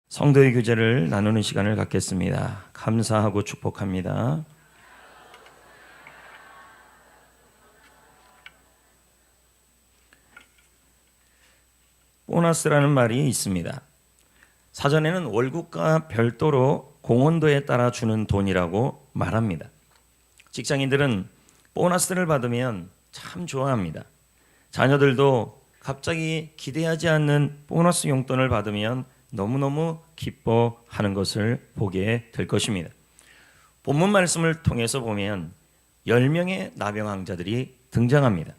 성도의 교제를 나누는 시간을 갖겠습니다. 감사하고 축복합니다. 보너스라는 말이 있습니다. 사전에는 월급과 별도로 공헌도에 따라 주는 돈이라고 말합니다. 직장인들은 보너스를 받으면 참 좋아합니다. 자녀들도 갑자기 기대하지 않는 보너스 용돈을 받으면 너무너무 기뻐하는 것을 보게 될 것입니다. 본문 말씀을 통해서 보면 10명의 나병왕자들이 등장합니다.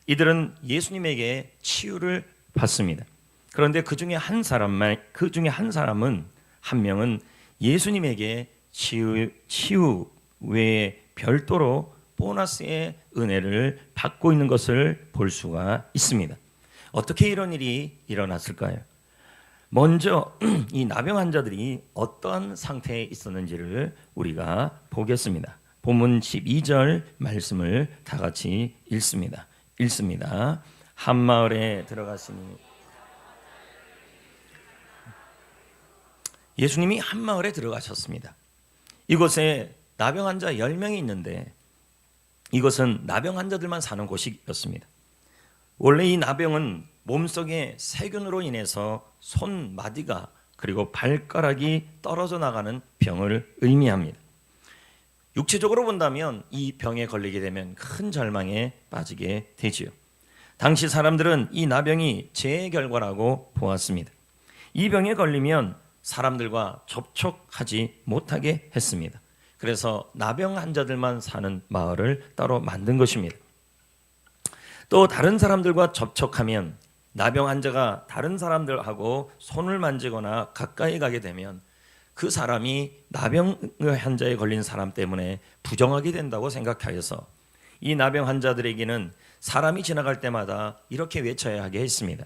이들은 예수님에게 치유를 받습니다. 그런데 그 중에 한 사람은 한 명은 예수님에게 치유 외에 별도로 보너스의 은혜를 받고 있는 것을 볼 수가 있습니다. 어떻게 이런 일이 일어났을까요? 먼저 이 나병 환자들이 어떠한 상태에 있었는지를 우리가 보겠습니다. 본문 12절 말씀을 다 같이 읽습니다. 한 마을에 들어갔으니 예수님이 한 마을에 들어가셨습니다. 이곳에 나병 환자 10명이 있는데 이것은 나병 환자들만 사는 곳이었습니다. 원래 이 나병은 몸속에 세균으로 인해서 손마디가 그리고 발가락이 떨어져 나가는 병을 의미합니다. 육체적으로 본다면 이 병에 걸리게 되면 큰 절망에 빠지게 되지요. 당시 사람들은 이 나병이 재해 결과라고 보았습니다. 이 병에 걸리면 사람들과 접촉하지 못하게 했습니다. 그래서 나병 환자들만 사는 마을을 따로 만든 것입니다. 또 다른 사람들과 접촉하면 나병 환자가 다른 사람들하고 손을 만지거나 가까이 가게 되면 그 사람이 나병 환자에 걸린 사람 때문에 부정하게 된다고 생각하여서 이 나병 환자들에게는 사람이 지나갈 때마다 이렇게 외쳐야 하게 했습니다.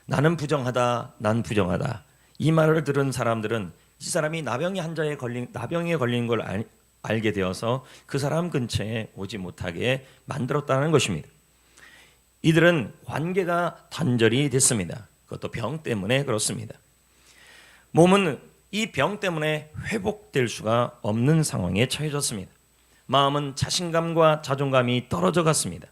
나는 부정하다, 난 부정하다. 이 말을 들은 사람들은 이 사람이 나병에 걸린 걸 알게 되어서 그 사람 근처에 오지 못하게 만들었다는 것입니다. 이들은 관계가 단절이 됐습니다. 그것도 병 때문에 그렇습니다. 몸은 이 병 때문에 회복될 수가 없는 상황에 처해졌습니다. 마음은 자신감과 자존감이 떨어져 갔습니다.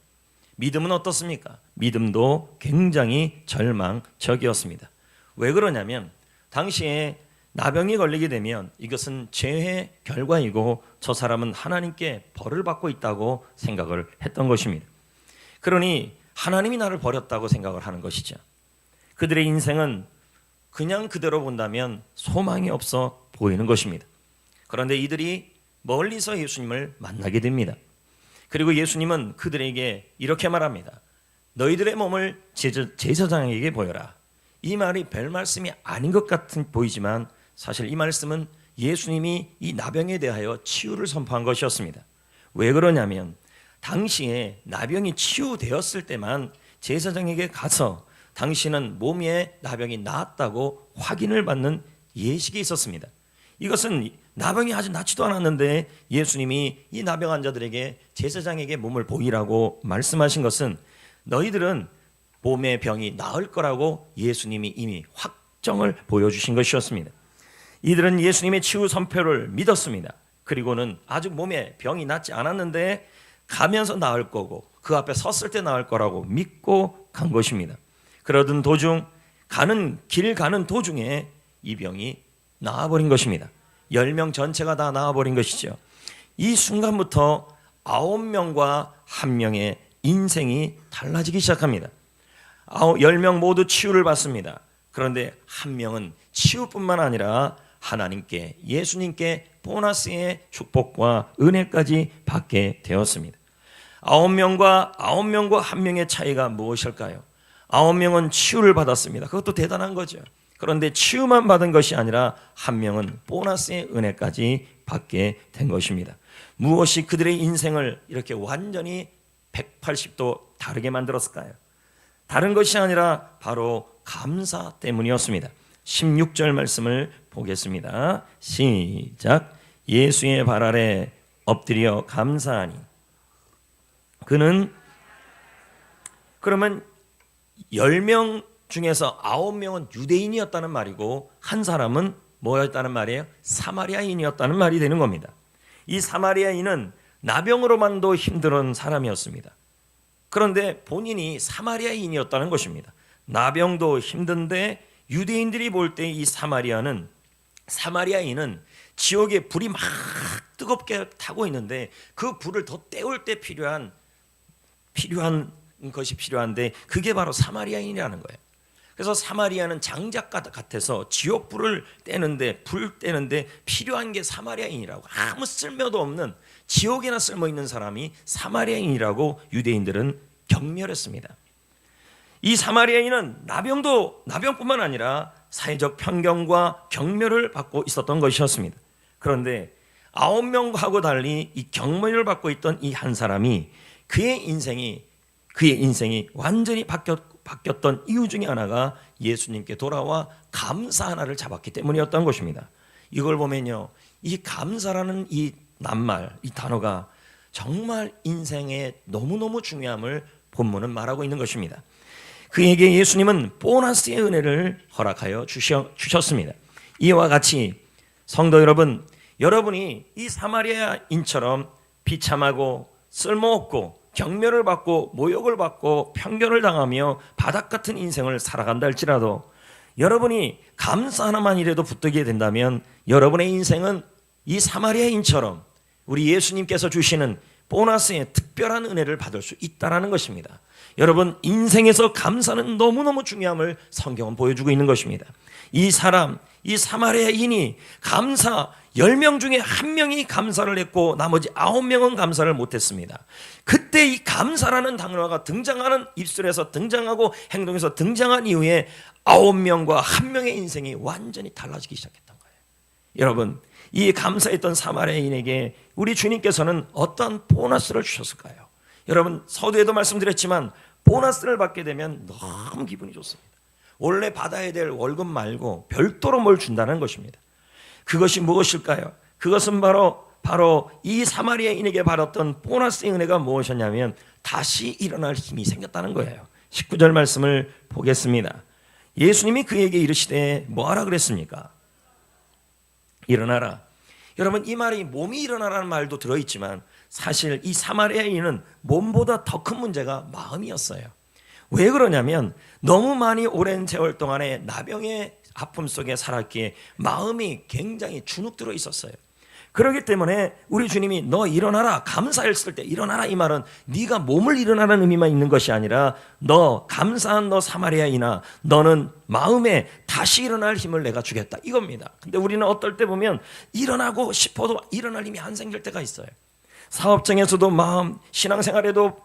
믿음은 어떻습니까? 믿음도 굉장히 절망적이었습니다. 왜 그러냐면 당시에 나병이 걸리게 되면 이것은 죄의 결과이고 저 사람은 하나님께 벌을 받고 있다고 생각을 했던 것입니다. 그러니 하나님이 나를 버렸다고 생각을 하는 것이죠. 그들의 인생은 그냥 그대로 본다면 소망이 없어 보이는 것입니다. 그런데 이들이 멀리서 예수님을 만나게 됩니다. 그리고 예수님은 그들에게 이렇게 말합니다. 너희들의 몸을 제사장에게 보여라. 이 말이 별 말씀이 아닌 것 같은 보이지만 사실 이 말씀은 예수님이 이 나병에 대하여 치유를 선포한 것이었습니다. 왜 그러냐면 당시에 나병이 치유되었을 때만 제사장에게 가서 당신은 몸에 나병이 나았다고 확인을 받는 예식이 있었습니다. 이것은 나병이 아직 낫지도 않았는데 예수님이 이 나병 환자들에게 제사장에게 몸을 보이라고 말씀하신 것은 너희들은 몸의 병이 나을 거라고 예수님이 이미 확정을 보여주신 것이었습니다. 이들은 예수님의 치유 선포를 믿었습니다. 그리고는 아직 몸에 병이 낫지 않았는데 가면서 나을 거고 그 앞에 섰을 때 나을 거라고 믿고 간 것입니다. 그러던 도중 길 가는 도중에 이 병이 나아버린 것입니다. 10명 전체가 다 나아버린 것이죠. 이 순간부터 9명과 1명의 인생이 달라지기 시작합니다. 10명 모두 치유를 받습니다. 그런데 1명은 치유뿐만 아니라 하나님께 예수님께 보너스의 축복과 은혜까지 받게 되었습니다. 9명과 1명의 차이가 무엇일까요? 9명은 치유를 받았습니다. 그것도 대단한 거죠. 그런데 치유만 받은 것이 아니라 1명은 보너스의 은혜까지 받게 된 것입니다. 무엇이 그들의 인생을 이렇게 완전히 180도 다르게 만들었을까요? 다른 것이 아니라 바로 감사 때문이었습니다. 16절 말씀을 보겠습니다. 시작. 예수의 발 아래 엎드려 감사하니 그는 그러면 10명 중에서 9명은 유대인이었다는 말이고 한 사람은 뭐였다는 말이에요? 사마리아인이었다는 말이 되는 겁니다. 이 사마리아인은 나병으로만도 힘든 사람이었습니다. 그런데 본인이 사마리아인이었다는 것입니다. 나병도 힘든데 유대인들이 볼 때 이 사마리아인은 지옥에 불이 막 뜨겁게 타고 있는데 그 불을 더 때울 때 필요한 것이 필요한데 그게 바로 사마리아인이라는 거예요. 그래서 사마리아는 장작 같아서 지옥 불을 떼는데 필요한 게 사마리아인이라고, 아무 쓸모도 없는 지옥에나 쓸모 있는 사람이 사마리아인이라고 유대인들은 경멸했습니다. 이 사마리아인은 나병뿐만 아니라 사회적 편견과 경멸을 받고 있었던 것이었습니다. 그런데 9명하고 달리 이 경멸을 받고 있던 이 한 사람이 그의 인생이 완전히 바뀌었던 이유 중에 하나가 예수님께 돌아와 감사 하나를 잡았기 때문이었던 것입니다. 이걸 보면요, 이 감사라는 이 낱말, 이 단어가 정말 인생에 너무너무 중요함을 본문은 말하고 있는 것입니다. 그에게 예수님은 보너스의 은혜를 허락하여 주셨습니다. 이와 같이 성도 여러분, 여러분이 이 사마리아인처럼 비참하고 쓸모없고 경멸을 받고 모욕을 받고 편견을 당하며 바닥 같은 인생을 살아간다 할지라도 여러분이 감사 하나만이라도 붙들게 된다면 여러분의 인생은 이 사마리아인처럼 우리 예수님께서 주시는 보너스의 특별한 은혜를 받을 수 있다는 것입니다. 여러분, 인생에서 감사는 너무너무 중요함을 성경은 보여주고 있는 것입니다. 이 사마리아인이 감사 10명 중에 1명이 감사를 했고 나머지 9명은 감사를 못했습니다. 그때 이 감사라는 단어가 등장하는, 입술에서 등장하고 행동에서 등장한 이후에 9명과 1명의 인생이 완전히 달라지기 시작했던 거예요. 여러분, 이 감사했던 사마리아인에게 우리 주님께서는 어떤 보너스를 주셨을까요? 여러분, 서두에도 말씀드렸지만 보너스를 받게 되면 너무 기분이 좋습니다. 원래 받아야 될 월급 말고 별도로 뭘 준다는 것입니다. 그것이 무엇일까요? 그것은 바로 이 사마리아인에게 받았던 보너스의 은혜가 무엇이었냐면 다시 일어날 힘이 생겼다는 거예요. 19절 말씀을 보겠습니다. 예수님이 그에게 이르시되 뭐하라 그랬습니까? 일어나라. 여러분, 이 말이 몸이 일어나라는 말도 들어있지만 사실 이 사마리아인은 몸보다 더 큰 문제가 마음이었어요. 왜 그러냐면 너무 많이 오랜 세월 동안에 나병의 아픔 속에 살았기에 마음이 굉장히 주눅들어 있었어요. 그렇기 때문에 우리 주님이 너 일어나라, 감사했을 때 일어나라, 이 말은 네가 몸을 일어나라는 의미만 있는 것이 아니라 너 감사한 너 사마리아인아, 너는 마음에 다시 일어날 힘을 내가 주겠다, 이겁니다. 근데 우리는 어떨 때 보면 일어나고 싶어도 일어날 힘이 안 생길 때가 있어요. 사업장에서도 신앙생활에도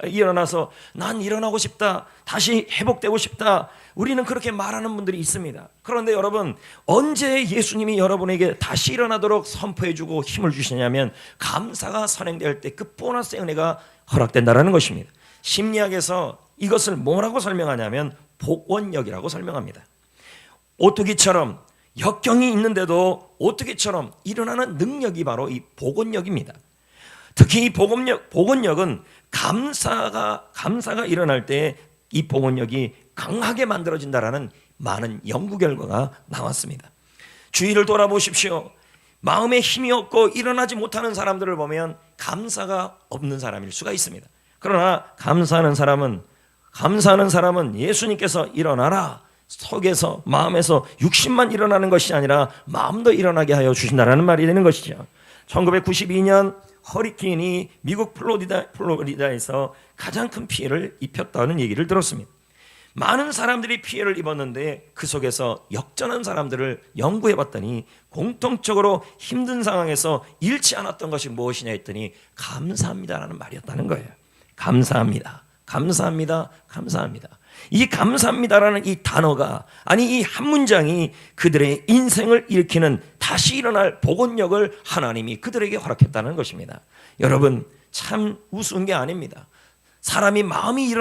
일어나서 난 일어나고 싶다, 다시 회복되고 싶다, 우리는 그렇게 말하는 분들이 있습니다. 그런데 여러분, 언제 예수님이 여러분에게 다시 일어나도록 선포해주고 힘을 주시냐면 감사가 선행될 때 그 보너스의 은혜가 허락된다는 것입니다. 심리학에서 이것을 뭐라고 설명하냐면 복원력이라고 설명합니다. 오뚜기처럼 역경이 있는데도 오뚜기처럼 일어나는 능력이 바로 이 복원력입니다. 특히 이 복원력은 감사가 일어날 때 이 복원력이 강하게 만들어진다라는 많은 연구 결과가 나왔습니다. 주위를 돌아보십시오. 마음에 힘이 없고 일어나지 못하는 사람들을 보면 감사가 없는 사람일 수가 있습니다. 그러나 감사하는 사람은 예수님께서 일어나라, 속에서 마음에서 육신만 일어나는 것이 아니라 마음도 일어나게 하여 주신다라는 말이 되는 것이죠. 1992년 허리케인이 미국 플로리다에서 가장 큰 피해를 입혔다는 얘기를 들었습니다. 많은 사람들이 피해를 입었는데 그 속에서 역전한 사람들을 연구해봤더니 공통적으로 힘든 상황에서 잃지 않았던 것이 무엇이냐 했더니 감사합니다라는 말이었다는 거예요. 감사합니다. 이 감사합니다라는 이 단어가, 아니 이 한 문장이 그들의 인생을 일으키는 다시 일어날 복원력을 하나님이 그들에게 허락했다는 것입니다. 여러분, 참 우스운 게 아닙니다. 사람이 마음이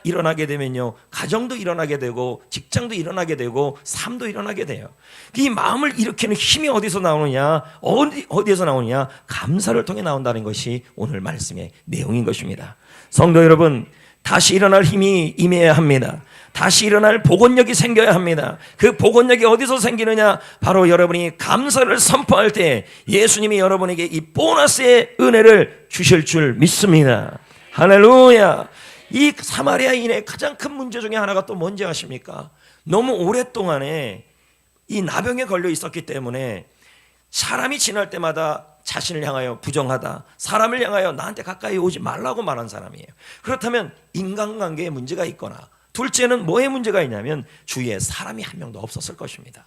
일어나게 되면요, 가정도 일어나게 되고 직장도 일어나게 되고 삶도 일어나게 돼요. 이 마음을 일으키는 힘이 어디서 나오느냐, 어디에서 나오느냐? 감사를 통해 나온다는 것이 오늘 말씀의 내용인 것입니다. 성도 여러분, 다시 일어날 힘이 임해야 합니다. 다시 일어날 복원력이 생겨야 합니다. 그 복원력이 어디서 생기느냐? 바로 여러분이 감사를 선포할 때 예수님이 여러분에게 이 보너스의 은혜를 주실 줄 믿습니다. 할렐루야. 이 사마리아인의 가장 큰 문제 중에 하나가 또 뭔지 아십니까? 너무 오랫동안에 이 나병에 걸려 있었기 때문에 사람이 지날 때마다 자신을 향하여 부정하다, 사람을 향하여 나한테 가까이 오지 말라고 말한 사람이에요. 그렇다면 인간관계에 문제가 있거나, 둘째는 뭐에 문제가 있냐면 주위에 사람이 한 명도 없었을 것입니다.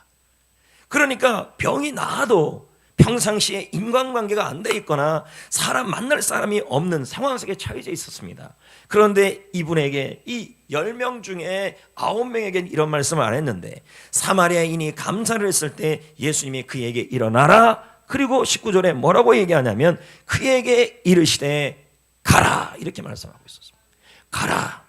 그러니까 병이 나아도 평상시에 인간관계가 안 돼 있거나 사람 만날 사람이 없는 상황 속에 처해져 있었습니다. 그런데 이분에게 이 10명 중에 9명에게는 이런 말씀을 안 했는데 사마리아인이 감사를 했을 때 예수님이 그에게 일어나라, 그리고 19절에 뭐라고 얘기하냐면 그에게 이르시되 가라, 이렇게 말씀하고 있었습니다. 가라.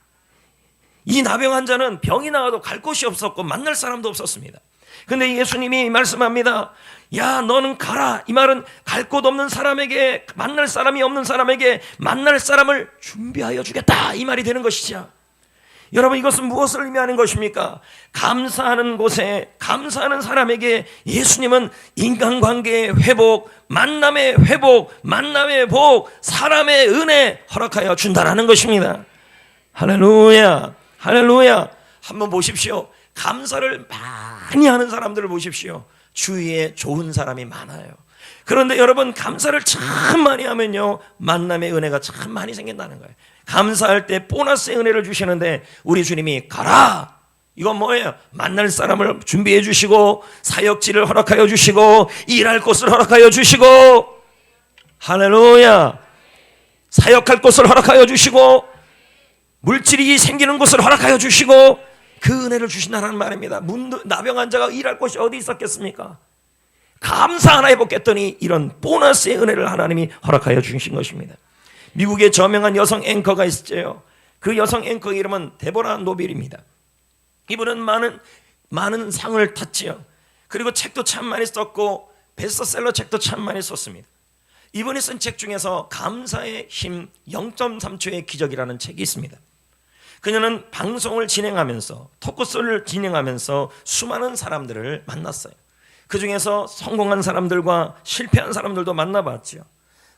이 나병 환자는 병이 나와도 갈 곳이 없었고 만날 사람도 없었습니다. 근데 예수님이 말씀합니다. 야, 너는 가라. 이 말은 갈 곳 없는 사람에게, 만날 사람이 없는 사람에게 만날 사람을 준비하여 주겠다, 이 말이 되는 것이죠. 여러분, 이것은 무엇을 의미하는 것입니까? 감사하는 곳에, 감사하는 사람에게 예수님은 인간관계의 회복, 만남의 회복, 만남의 복, 사람의 은혜 허락하여 준다라는 것입니다. 할렐루야, 할렐루야. 한번 보십시오. 감사를 많이 하는 사람들을 보십시오. 주위에 좋은 사람이 많아요. 그런데 여러분, 감사를 참 많이 하면요, 만남의 은혜가 참 많이 생긴다는 거예요. 감사할 때 보너스의 은혜를 주시는데 우리 주님이 가라, 이건 뭐예요? 만날 사람을 준비해 주시고, 사역지를 허락하여 주시고, 일할 곳을 허락하여 주시고, 할렐루야, 사역할 곳을 허락하여 주시고, 물질이 생기는 곳을 허락하여 주시고, 그 은혜를 주신다는 말입니다. 나병 환자가 일할 곳이 어디 있었겠습니까? 감사 하나 해보겠더니 이런 보너스의 은혜를 하나님이 허락하여 주신 것입니다. 미국의 저명한 여성 앵커가 있었죠. 그 여성 앵커 이름은 데보라 노빌입니다. 이분은 많은 상을 탔지요. 그리고 책도 참 많이 썼고 베스트셀러 책도 참 많이 썼습니다. 이분이 쓴 책 중에서 감사의 힘 0.3초의 기적이라는 책이 있습니다. 그녀는 방송을 진행하면서, 토크쇼를 진행하면서 수많은 사람들을 만났어요. 그 중에서 성공한 사람들과 실패한 사람들도 만나봤죠.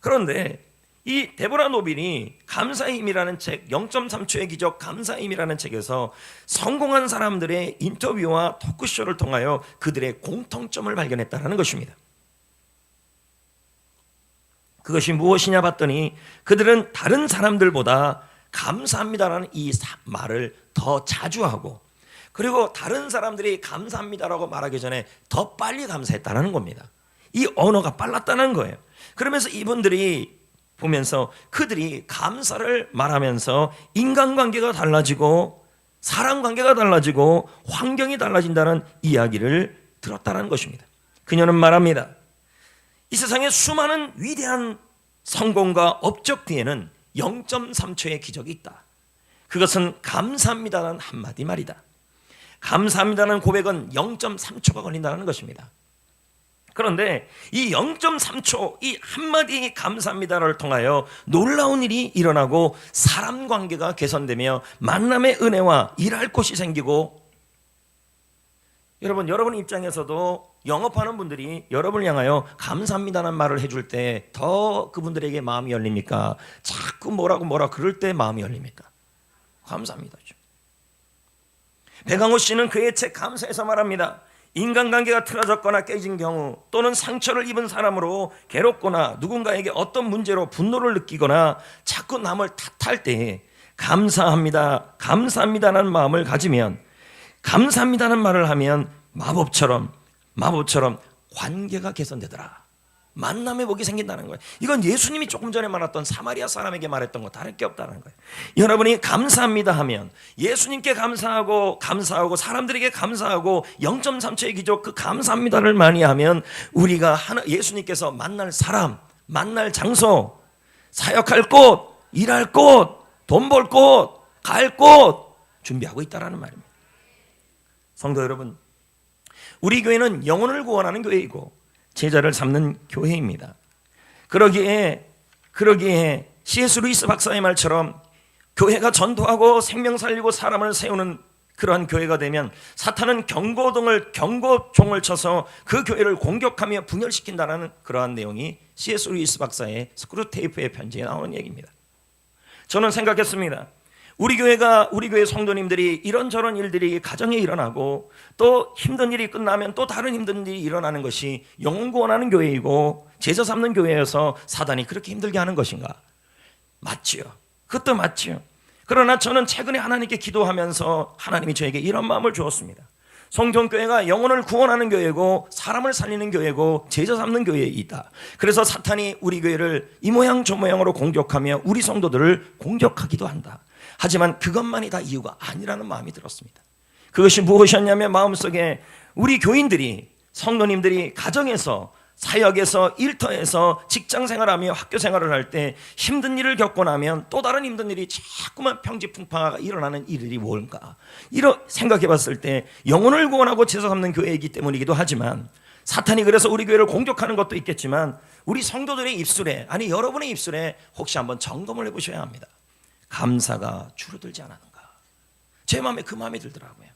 그런데 이 데보라 노빌이 감사의 힘이라는 책, 0.3초의 기적 감사의 힘이라는 책에서 성공한 사람들의 인터뷰와 토크쇼를 통하여 그들의 공통점을 발견했다는 것입니다. 그것이 무엇이냐 봤더니 그들은 다른 사람들보다 감사합니다라는 이 말을 더 자주 하고, 그리고 다른 사람들이 감사합니다라고 말하기 전에 더 빨리 감사했다는 겁니다. 이 언어가 빨랐다는 거예요. 그러면서 이분들이 보면서 그들이 감사를 말하면서 인간관계가 달라지고 사람관계가 달라지고 환경이 달라진다는 이야기를 들었다는 것입니다. 그녀는 말합니다. 이 세상에 수많은 위대한 성공과 업적 뒤에는 0.3초의 기적이 있다. 그것은 감사합니다라는 한마디 말이다. 감사합니다라는 고백은 0.3초가 걸린다는 것입니다. 그런데 이 0.3초, 이 한마디 감사합니다를 통하여 놀라운 일이 일어나고 사람 관계가 개선되며 만남의 은혜와 일할 곳이 생기고, 여러분 입장에서도 영업하는 분들이 여러분을 향하여 감사합니다라는 말을 해줄 때 더 그분들에게 마음이 열립니까? 자꾸 뭐라 그럴 때 마음이 열립니까? 감사합니다죠. 백강호 씨는 그의 책 감사에서 말합니다. 인간관계가 틀어졌거나 깨진 경우, 또는 상처를 입은 사람으로 괴롭거나 누군가에게 어떤 문제로 분노를 느끼거나 자꾸 남을 탓할 때 감사합니다라는 마음을 가지면, 감사합니다라는 말을 하면 마법처럼 관계가 개선되더라. 만남의 복이 생긴다는 거예요. 이건 예수님이 조금 전에 말했던 사마리아 사람에게 말했던 거 다를 게 없다는 거예요. 여러분이 감사합니다 하면 예수님께 감사하고 사람들에게 감사하고 0.3초의 기적, 그 감사합니다를 많이 하면 우리가 예수님께서 만날 사람, 만날 장소, 사역할 곳, 일할 곳, 돈 벌 곳, 갈 곳 준비하고 있다는 말입니다. 성도 여러분, 우리 교회는 영혼을 구원하는 교회이고 제자를 삼는 교회입니다. 그러기에 C.S. 루이스 박사의 말처럼 교회가 전도하고 생명 살리고 사람을 세우는 그러한 교회가 되면 사탄은 경고종을 쳐서 그 교회를 공격하며 분열시킨다는 그러한 내용이 C.S. 루이스 박사의 스크루테이프의 편지에 나오는 얘기입니다. 저는 생각했습니다. 우리 교회 성도님들이 이런저런 일들이 가정에 일어나고 또 힘든 일이 끝나면 또 다른 힘든 일이 일어나는 것이 영혼 구원하는 교회이고 제자 삼는 교회여서 사단이 그렇게 힘들게 하는 것인가? 맞지요. 그것도 맞지요. 그러나 저는 최근에 하나님께 기도하면서 하나님이 저에게 이런 마음을 주었습니다. 성전교회가 영혼을 구원하는 교회고 사람을 살리는 교회고 제자 삼는 교회에 있다. 그래서 사탄이 우리 교회를 이 모양 저 모양으로 공격하며 우리 성도들을 공격하기도 한다. 하지만 그것만이 다 이유가 아니라는 마음이 들었습니다. 그것이 무엇이었냐면 마음속에 우리 교인들이 성도님들이 가정에서 사역에서 일터에서 직장생활하며 학교생활을 할 때 힘든 일을 겪고 나면 또 다른 힘든 일이 자꾸만 평지풍파가 일어나는 일들이 뭘까? 이런 생각해 봤을 때 영혼을 구원하고 제사 삼는 교회이기 때문이기도 하지만 사탄이 그래서 우리 교회를 공격하는 것도 있겠지만 우리 성도들의 입술에 아니 여러분의 입술에 혹시 한번 점검을 해보셔야 합니다. 감사가 줄어들지 않았는가? 제 마음에 그 마음이 들더라고요.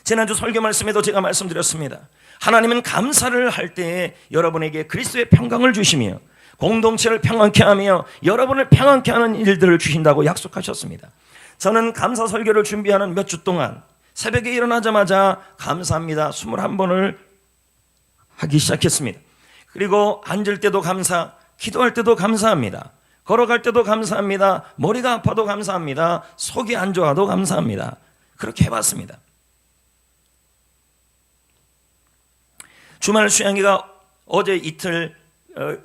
지난주 설교 말씀에도 제가 말씀드렸습니다. 하나님은 감사를 할 때에 여러분에게 그리스도의 평강을 주시며 공동체를 평안케 하며 여러분을 평안케 하는 일들을 주신다고 약속하셨습니다. 저는 감사 설교를 준비하는 몇 주 동안 새벽에 일어나자마자 감사합니다 21번을 하기 시작했습니다. 그리고 앉을 때도 감사, 기도할 때도 감사합니다. 걸어갈 때도 감사합니다. 머리가 아파도 감사합니다. 속이 안 좋아도 감사합니다. 그렇게 해봤습니다. 주말 수양회가 어제 이틀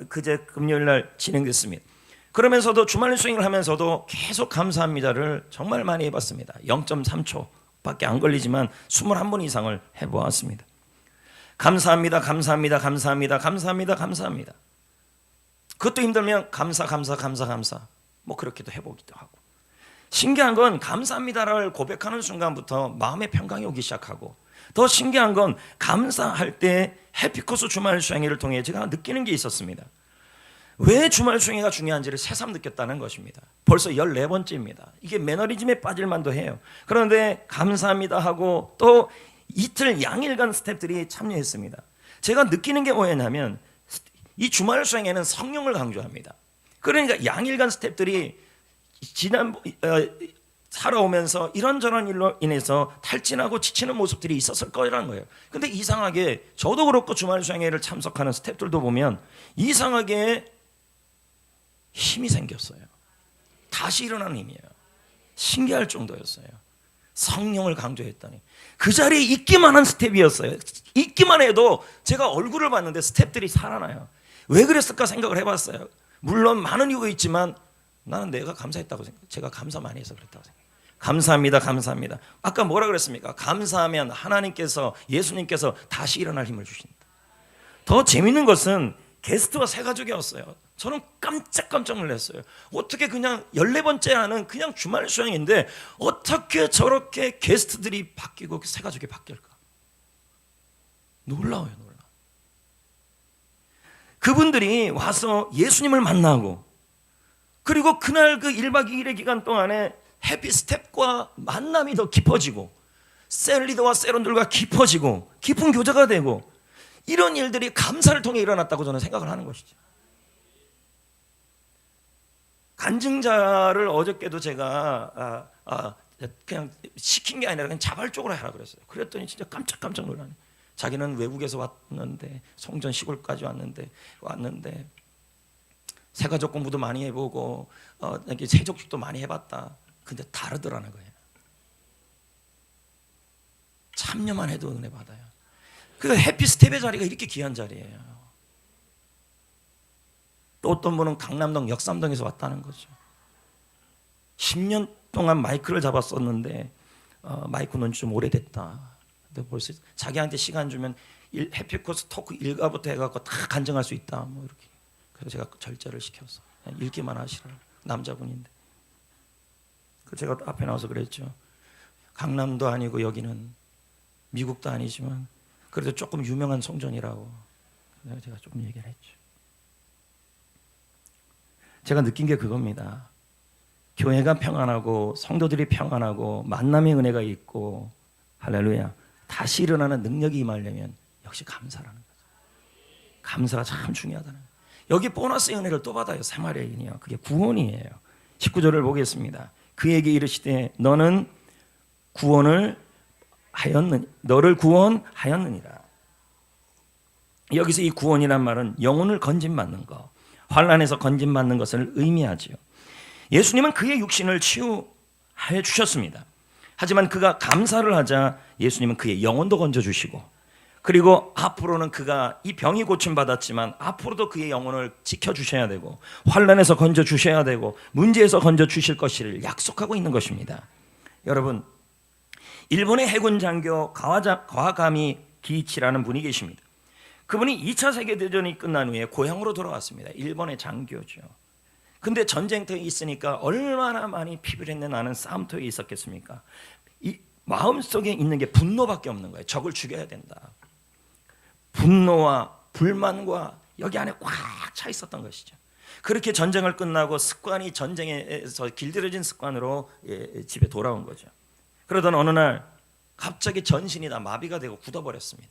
그제 금요일 날 진행됐습니다. 그러면서도 주말 수행을 하면서도 계속 감사합니다를 정말 많이 해봤습니다. 0.3초 밖에 안 걸리지만 21번 이상을 해보았습니다. 감사합니다, 감사합니다, 감사합니다, 감사합니다, 감사합니다. 그것도 힘들면 감사 뭐 그렇게도 해보기도 하고. 신기한 건 감사합니다를 고백하는 순간부터 마음의 평강이 오기 시작하고, 더 신기한 건 감사할 때 해피코스 주말 수행회를 통해 제가 느끼는 게 있었습니다. 왜 주말 수행회가 중요한지를 새삼 느꼈다는 것입니다. 벌써 14번째입니다. 이게 매너리즘에 빠질 만도 해요. 그런데 감사합니다 하고 또 이틀 양일간 스태프들이 참여했습니다. 제가 느끼는 게 뭐였냐면 이 주말 수행회는 성령을 강조합니다. 그러니까 양일간 스태프들이 살아오면서 이런저런 일로 인해서 탈진하고 지치는 모습들이 있었을 거라는 거예요. 근데 이상하게 저도 그렇고 주말 수행회를 참석하는 스태프들도 보면 이상하게 힘이 생겼어요. 다시 일어나는 힘이에요. 신기할 정도였어요. 성령을 강조했더니 그 자리에 있기만 한 스텝이었어요. 있기만 해도 제가 얼굴을 봤는데 스텝들이 살아나요. 왜 그랬을까 생각을 해봤어요. 물론 많은 이유가 있지만 나는 내가 감사했다고 생각해요. 제가 감사 많이 해서 그랬다고 생각해요. 감사합니다, 감사합니다. 아까 뭐라 그랬습니까? 감사하면 하나님께서, 예수님께서 다시 일어날 힘을 주신다. 더 재밌는 것은 게스트가 세 가족이었어요. 저는 깜짝 놀랐어요. 어떻게 그냥 14번째 하는 그냥 주말 수양인데 어떻게 저렇게 게스트들이 바뀌고 세 가족이 바뀔까? 놀라워요, 놀라. 그분들이 와서 예수님을 만나고 그리고 그날 그 1박 2일의 기간 동안에 해피 스텝과 만남이 더 깊어지고 셀리더와 세론들과 깊어지고 깊은 교제가 되고 이런 일들이 감사를 통해 일어났다고 저는 생각을 하는 것이죠. 간증자를 어저께도 제가 그냥 시킨 게 아니라 그냥 자발적으로 하라 그랬어요. 그랬더니 진짜 깜짝 놀라네. 자기는 외국에서 왔는데 송전 시골까지 왔는데 새가족 공부도 많이 해보고 세족식도 많이 해봤다. 근데 다르더라는 거예요. 참여만 해도 은혜 받아요. 그러니까 해피스텝의 자리가 이렇게 귀한 자리예요. 또 어떤 분은 강남동 역삼동에서 왔다는 거죠. 10년 동안 마이크를 잡았었는데 마이크 논지 좀 오래됐다. 근데 벌써 자기한테 시간 주면 해피코스 토크 일가부터 해갖고 다 간증할 수 있다. 뭐 이렇게. 그래서 제가 절제를 시켜서 그냥 읽기만 하시라. 남자분인데. 제가 앞에 나와서 그랬죠. 강남도 아니고 여기는 미국도 아니지만 그래도 조금 유명한 성전이라고 제가 조금 얘기를 했죠. 제가 느낀 게 그겁니다. 교회가 평안하고 성도들이 평안하고 만남의 은혜가 있고 할렐루야 다시 일어나는 능력이 임하려면 역시 감사라는 거죠. 감사가 참 중요하다는 거예요. 여기 보너스의 은혜를 또 받아요. 사마리아인이요. 그게 구원이에요. 19절을 보겠습니다. 그에게 이르시되 너는 너를 구원하였느니라. 여기서 이 구원이란 말은 영혼을 건짐받는 것, 환난에서 건짐받는 것을 의미하지요. 예수님은 그의 육신을 치유하여 주셨습니다. 하지만 그가 감사를 하자 예수님은 그의 영혼도 건져주시고, 그리고 앞으로는 그가 이 병이 고침받았지만 앞으로도 그의 영혼을 지켜주셔야 되고 환난에서 건져주셔야 되고 문제에서 건져주실 것을 약속하고 있는 것입니다. 여러분, 일본의 해군 장교 가와가미 기이치라는 분이 계십니다. 그분이 2차 세계대전이 끝난 후에 고향으로 돌아왔습니다. 일본의 장교죠. 근데 전쟁터에 있으니까 얼마나 많이 피비린내 나는 싸움터에 있었겠습니까? 이 마음속에 있는 게 분노밖에 없는 거예요. 적을 죽여야 된다. 분노와 불만과 여기 안에 꽉 차 있었던 것이죠. 그렇게 전쟁을 끝나고 습관이 전쟁에서 길들여진 습관으로 집에 돌아온 거죠. 그러던 어느 날 갑자기 전신이 다 마비가 되고 굳어버렸습니다.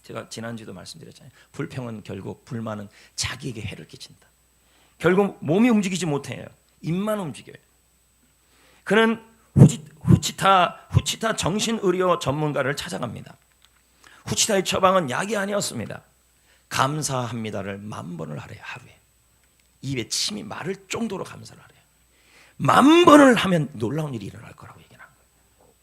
제가 지난주에도 말씀드렸잖아요. 불평은 결국 불만은 자기에게 해를 끼친다. 결국 몸이 움직이지 못해요. 입만 움직여요. 그는 후치타 정신의료 전문가를 찾아갑니다. 후치타의 처방은 약이 아니었습니다. 감사합니다를 10,000번을 하래요. 하루에. 입에 침이 마를 정도로 감사를 하래요. 10,000번을 하면 놀라운 일이 일어날 거라고 얘기하는 거예요.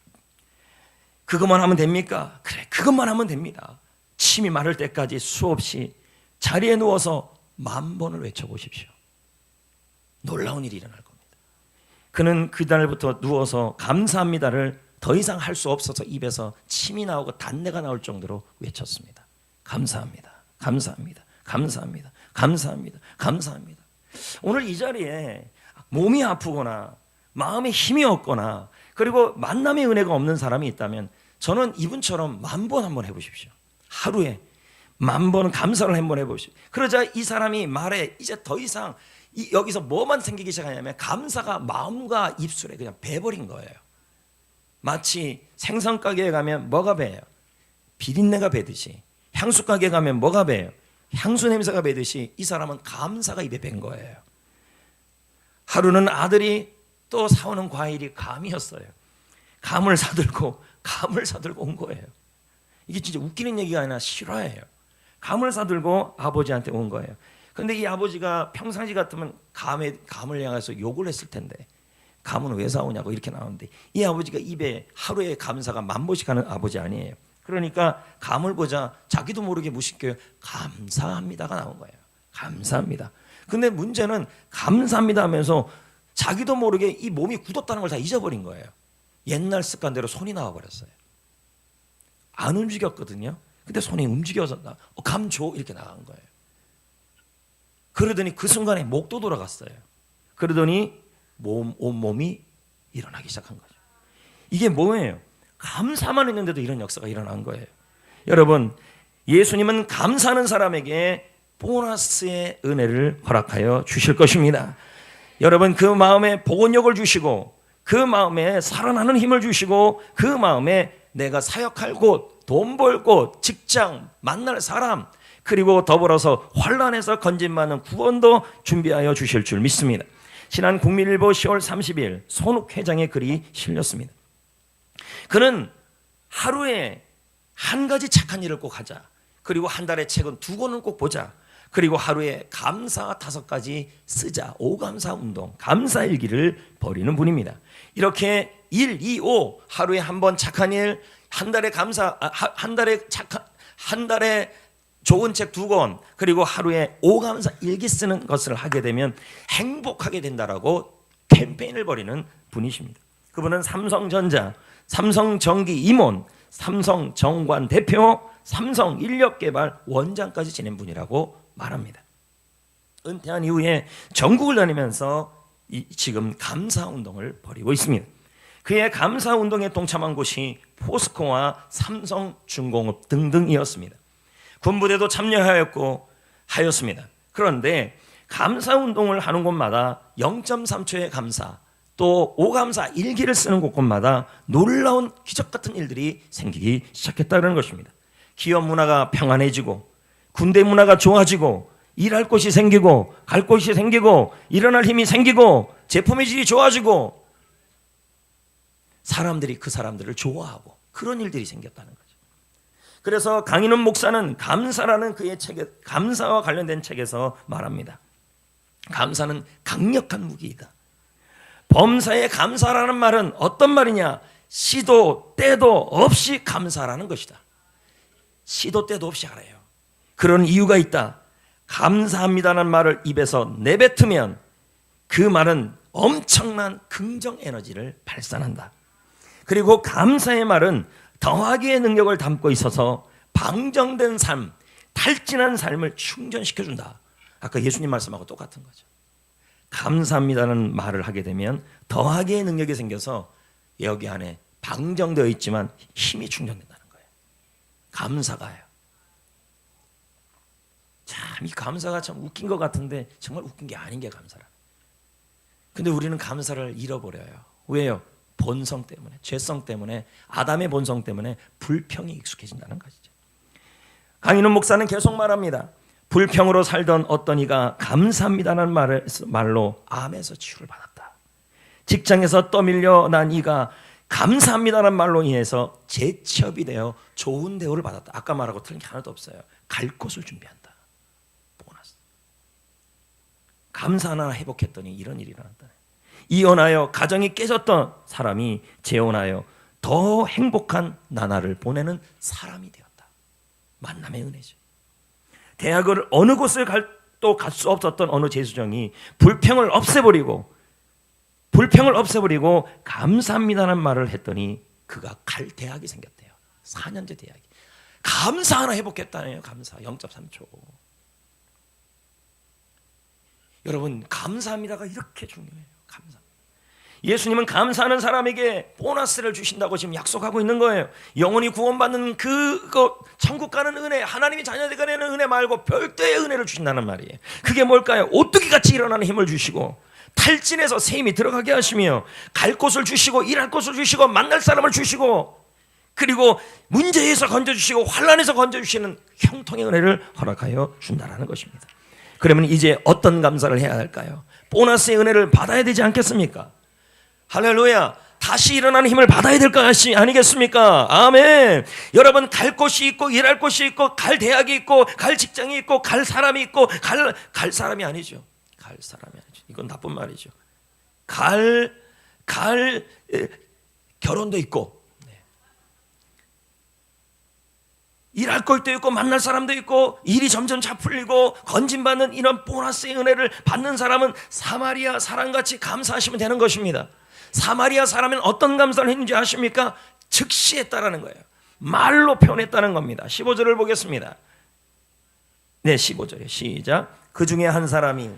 그것만 하면 됩니까? 그래, 그것만 하면 됩니다. 침이 마를 때까지 수없이 자리에 누워서 10,000번을 외쳐보십시오. 놀라운 일이 일어날 겁니다. 그는 그날부터 누워서 감사합니다를 더 이상 할 수 없어서 입에서 침이 나오고 단내가 나올 정도로 외쳤습니다. 감사합니다. 감사합니다. 감사합니다. 감사합니다. 감사합니다. 오늘 이 자리에 몸이 아프거나 마음에 힘이 없거나 그리고 만남의 은혜가 없는 사람이 있다면 저는 이분처럼 10,000번 한번 해보십시오. 하루에 10,000번 감사를 한번 해보십시오. 그러자 이 사람이 말에 이제 더 이상 여기서 뭐만 생기기 시작하냐면 감사가 마음과 입술에 그냥 배버린 거예요. 마치 생선가게에 가면 뭐가 배요? 비린내가 배듯이, 향수가게에 가면 뭐가 배요? 향수 냄새가 배듯이 이 사람은 감사가 입에 밴 거예요. 하루는 아들이 또 사오는 과일이 감이었어요. 감을 사들고 온 거예요. 이게 진짜 웃기는 얘기가 아니라 실화예요. 감을 사들고 아버지한테 온 거예요. 그런데 이 아버지가 평상시 같으면 감을 향해서 욕을 했을 텐데 감은 왜 사오냐고 이렇게 나오는데 이 아버지가 입에 하루에 감사가 10,000번씩 하는 아버지 아니에요. 그러니까 감을 보자 자기도 모르게 무심결에 감사합니다가 나온 거예요. 감사합니다. 근데 문제는 감사합니다 하면서 자기도 모르게 이 몸이 굳었다는 걸 다 잊어버린 거예요. 옛날 습관대로 손이 나와버렸어요. 안 움직였거든요. 근데 손이 움직여서 감 줘 이렇게 나간 거예요. 그러더니 그 순간에 목도 돌아갔어요. 그러더니 온몸이 일어나기 시작한 거죠. 이게 뭐예요? 감사만 했는데도 이런 역사가 일어난 거예요. 여러분, 예수님은 감사하는 사람에게 보너스의 은혜를 허락하여 주실 것입니다. 여러분, 그 마음에 복원력을 주시고 그 마음에 살아나는 힘을 주시고 그 마음에 내가 사역할 곳, 돈 벌 곳, 직장, 만날 사람 그리고 더불어서 환난에서 건진받는 구원도 준비하여 주실 줄 믿습니다. 지난 국민일보 10월 30일 손욱 회장의 글이 실렸습니다. 그는 하루에 한 가지 착한 일을 꼭 하자. 그리고 한 달에 책은 2권은 꼭 보자. 그리고 하루에 감사 5가지 쓰자. 5감사 운동, 감사일기를 벌이는 분입니다. 이렇게 1, 2, 5 하루에 한 번 착한 일, 한 달에 한 달에 좋은 책 2권 그리고 하루에 5감사 일기 쓰는 것을 하게 되면 행복하게 된다라고 캠페인을 벌이는 분이십니다. 그분은 삼성전자, 삼성전기 임원, 삼성정관 대표, 삼성인력개발 원장까지 지낸 분이라고 말합니다. 은퇴한 이후에 전국을 다니면서 지금 감사운동을 벌이고 있습니다. 그의 감사운동에 동참한 곳이 포스코와 삼성중공업 등등이었습니다. 군부대도 참여하였습니다. 그런데 감사 운동을 하는 곳마다 0.3초의 감사, 또 5감사 일기를 쓰는 곳마다 놀라운 기적 같은 일들이 생기기 시작했다는 것입니다. 기업 문화가 평안해지고, 군대 문화가 좋아지고, 일할 곳이 생기고, 갈 곳이 생기고, 일어날 힘이 생기고, 제품의 질이 좋아지고, 사람들이 그 사람들을 좋아하고, 그런 일들이 생겼다는 거죠. 그래서 강인훈 목사는 감사라는 그의 책에, 감사와 관련된 책에서 말합니다. 감사는 강력한 무기이다. 범사에 감사라는 말은 어떤 말이냐? 시도 때도 없이 감사라는 것이다. 시도 때도 없이 하래요. 그런 이유가 있다. 감사합니다라는 말을 입에서 내뱉으면 그 말은 엄청난 긍정 에너지를 발산한다. 그리고 감사의 말은 더하기의 능력을 담고 있어서 방정된 삶, 탈진한 삶을 충전시켜준다. 아까 예수님 말씀하고 똑같은 거죠. 감사합니다는 말을 하게 되면 더하기의 능력이 생겨서 여기 안에 방정되어 있지만 힘이 충전된다는 거예요. 감사가요. 참, 이 감사가 참 웃긴 것 같은데 정말 웃긴 게 아닌 게 감사라. 근데 우리는 감사를 잃어버려요. 왜요? 본성 때문에, 죄성 때문에, 아담의 본성 때문에 불평이 익숙해진다는 것이죠. 강인훈 목사는 계속 말합니다. 불평으로 살던 어떤 이가 감사합니다라는 말로 암에서 치유를 받았다. 직장에서 떠밀려 난 이가 감사합니다라는 말로 인해서 재취업이 되어 좋은 대우를 받았다. 아까 말하고 틀린 게 하나도 없어요. 갈 곳을 준비한다. 보너스. 감사 하나 회복했더니 이런 일이 일어났다. 이혼하여 가정이 깨졌던 사람이 재혼하여 더 행복한 나날을 보내는 사람이 되었다. 만남의 은혜죠. 대학을 어느 곳을 또 갈 수 없었던 어느 재수정이 불평을 없애버리고 감사합니다라는 말을 했더니 그가 갈 대학이 생겼대요. 4년제 대학이. 감사 하나 회복했다네요. 감사 0.3초. 여러분, 감사합니다가 이렇게 중요해요. 감사. 예수님은 감사하는 사람에게 보너스를 주신다고 지금 약속하고 있는 거예요. 영원히 구원받는 그거 천국 가는 은혜, 하나님이 자녀되게 되는 은혜 말고 별도의 은혜를 주신다는 말이에요. 그게 뭘까요? 오뚜기같이 일어나는 힘을 주시고, 탈진해서 새 힘이 들어가게 하시며, 갈 곳을 주시고, 일할 곳을 주시고, 만날 사람을 주시고, 그리고 문제에서 건져주시고 환난에서 건져주시는 형통의 은혜를 허락하여 준다라는 것입니다. 그러면 이제 어떤 감사를 해야 할까요? 보너스의 은혜를 받아야 되지 않겠습니까? 할렐루야. 다시 일어나는 힘을 받아야 될 것이 아니겠습니까? 아멘. 여러분, 갈 곳이 있고 일할 곳이 있고 갈 대학이 있고 갈 직장이 있고 갈 사람이 있고 갈 사람이 아니죠. 갈 사람이 아니죠. 이건 나쁜 말이죠. 결혼도 있고, 일할 것도 있고 만날 사람도 있고 일이 점점 잘 풀리고 건진받는 이런 보너스의 은혜를 받는 사람은 사마리아 사람같이 감사하시면 되는 것입니다. 사마리아 사람은 어떤 감사를 했는지 아십니까? 즉시 했다라는 거예요. 말로 표현했다는 겁니다. 15절을 보겠습니다. 네, 15절에 시작. 그 중에 한 사람이,